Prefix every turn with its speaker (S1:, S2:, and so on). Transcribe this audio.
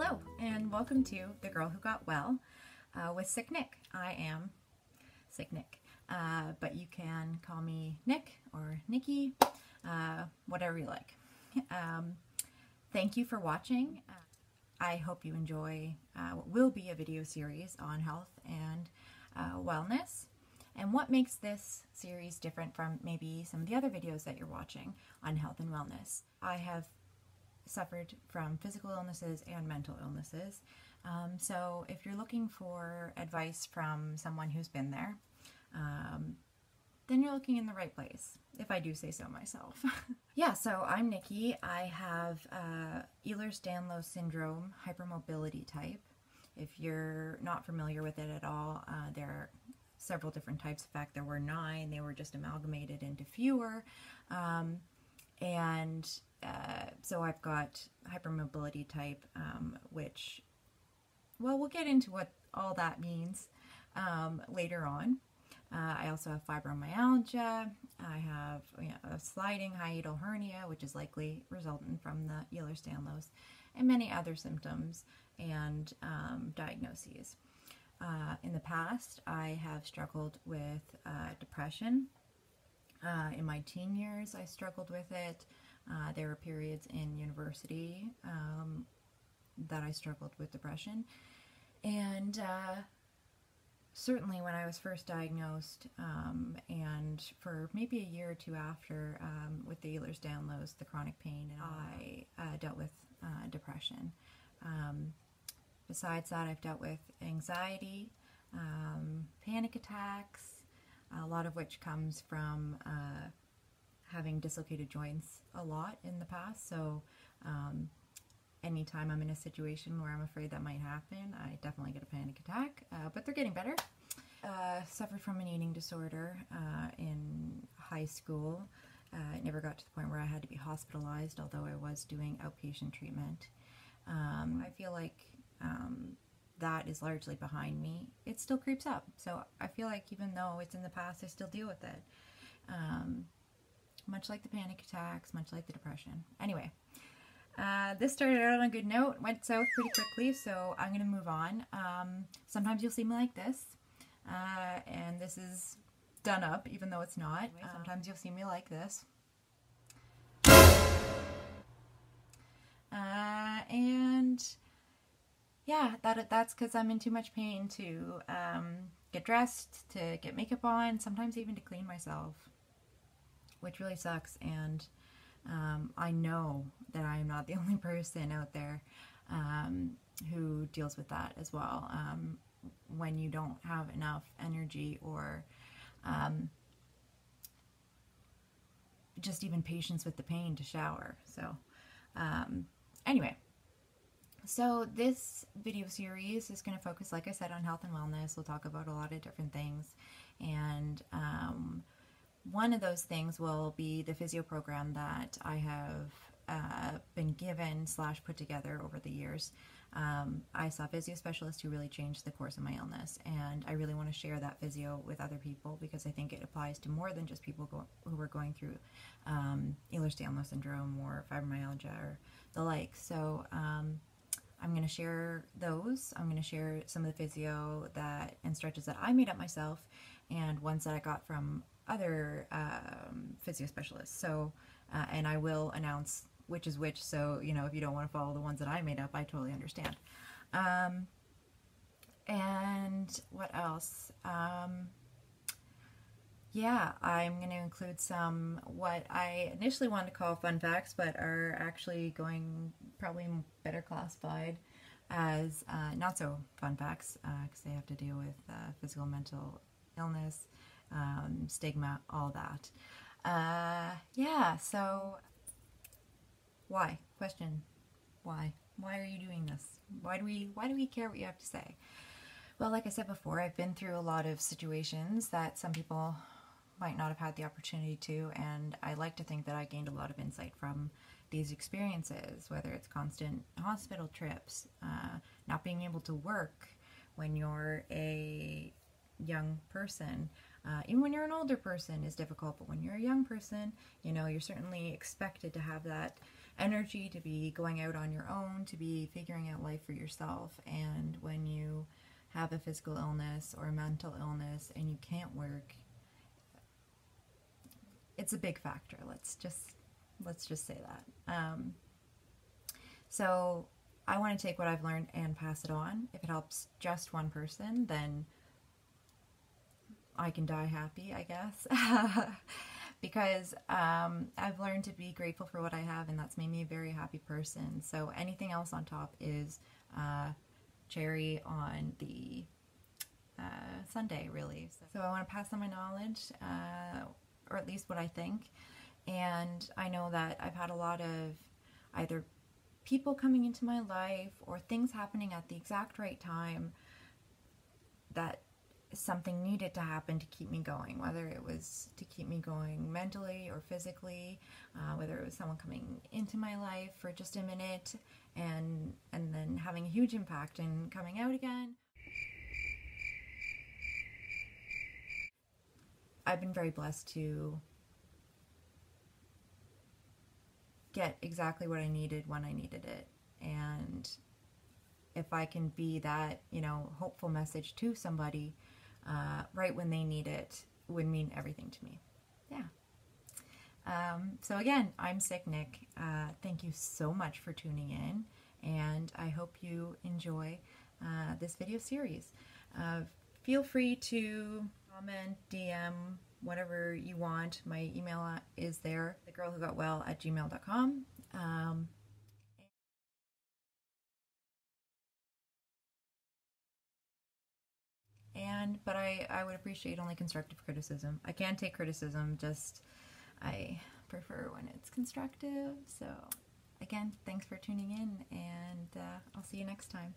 S1: Hello, and welcome to The Girl Who Got Well with Sick Nick. I am Sick Nick, but you can call me Nick or Nikki, whatever you like. Thank you for watching. I hope you enjoy what will be a video series on health and wellness, and what makes this series different from maybe some of the other videos that you're watching on health and wellness. I have suffered from physical illnesses and mental illnesses, so if you're looking for advice from someone who's been there, then you're looking in the right place, if I do say so myself. Yeah, so I'm Nikki. I have Ehlers-Danlos syndrome, hypermobility type. If you're not familiar with it at all, there are several different types. In fact, there were 9. They were just amalgamated into fewer. So I've got hypermobility type, which, well, we'll get into what all that means later on. I also have fibromyalgia. I have a sliding hiatal hernia, which is likely resultant from the Ehlers-Danlos, and many other symptoms and diagnoses. In the past, I have struggled with depression. In my teen years, I struggled with it. There were periods in university that I struggled with depression. And certainly when I was first diagnosed, and for maybe a year or two after, with the Ehlers-Danlos, the chronic pain, I dealt with depression. Besides that, I've dealt with anxiety, panic attacks, a lot of which comes from having dislocated joints a lot in the past. So anytime I'm in a situation where I'm afraid that might happen, I definitely get a panic attack, but they're getting better. Suffered from an eating disorder in high school. It never got to the point where I had to be hospitalized, although I was doing outpatient treatment. I feel like that is largely behind me. It still creeps up, so I feel like even though it's in the past, I still deal with it. Much like the panic attacks, much like the depression. Anyway, this started out on a good note, went south pretty quickly, so I'm going to move on. Sometimes you'll see me like this, and this is done up, even though it's not. Sometimes you'll see me like this. And yeah, that's because I'm in too much pain to get dressed, to get makeup on, sometimes even to clean myself, which really sucks. And I know that I am not the only person out there who deals with that as well, when you don't have enough energy or just even patience with the pain to shower. So anyway, so this video series is going to focus, like I said, on health and wellness. We'll talk about a lot of different things, and one of those things will be the physio program that I have been given / put together over the years. I saw a physio specialist who really changed the course of my illness, and I really want to share that physio with other people because I think it applies to more than just people who are going through Ehlers-Danlos syndrome or fibromyalgia or the like. So I'm going to share those. I'm going to share some of the physio and stretches that I made up myself, and ones that I got from other physio specialists. So, and I will announce which is which, so, you know, if you don't want to follow the ones that I made up, I totally understand. And what else? Yeah, I'm going to include some what I initially wanted to call fun facts, but are actually going probably better classified as not so fun facts, because they have to deal with physical and mental illness, stigma, all that. Yeah, so why? Question. Why? Why are you doing this? Why do we care what you have to say? Well, like I said before, I've been through a lot of situations that some people might not have had the opportunity to, and I like to think that I gained a lot of insight from these experiences, whether it's constant hospital trips, not being able to work when you're a young person, even when you're an older person is difficult, but when you're a young person, you know, you're certainly expected to have that energy to be going out on your own, to be figuring out life for yourself. And when you have a physical illness or a mental illness and you can't work, it's a big factor. Let's just say that. So I want to take what I've learned and pass it on. If it helps just one person, then I can die happy, I guess. Because I've learned to be grateful for what I have, and that's made me a very happy person. So anything else on top is cherry on the sundae, really. So I want to pass on my knowledge, or at least what I think. And I know that I've had a lot of either people coming into my life or things happening at the exact right time that something needed to happen to keep me going, whether it was to keep me going mentally or physically, whether it was someone coming into my life for just a minute and then having a huge impact and coming out again. I've been very blessed to get exactly what I needed when I needed it. And if I can be that, hopeful message to somebody right when they need it, would mean everything to me. Yeah. So again, I'm Sick Nick. Thank you so much for tuning in, and I hope you enjoy this video series. Feel free to comment, DM, whatever you want. My email is there, thegirlwhogotwell@gmail.com. But I would appreciate only constructive criticism. I can take criticism, just I prefer when it's constructive. So again, thanks for tuning in, and I'll see you next time.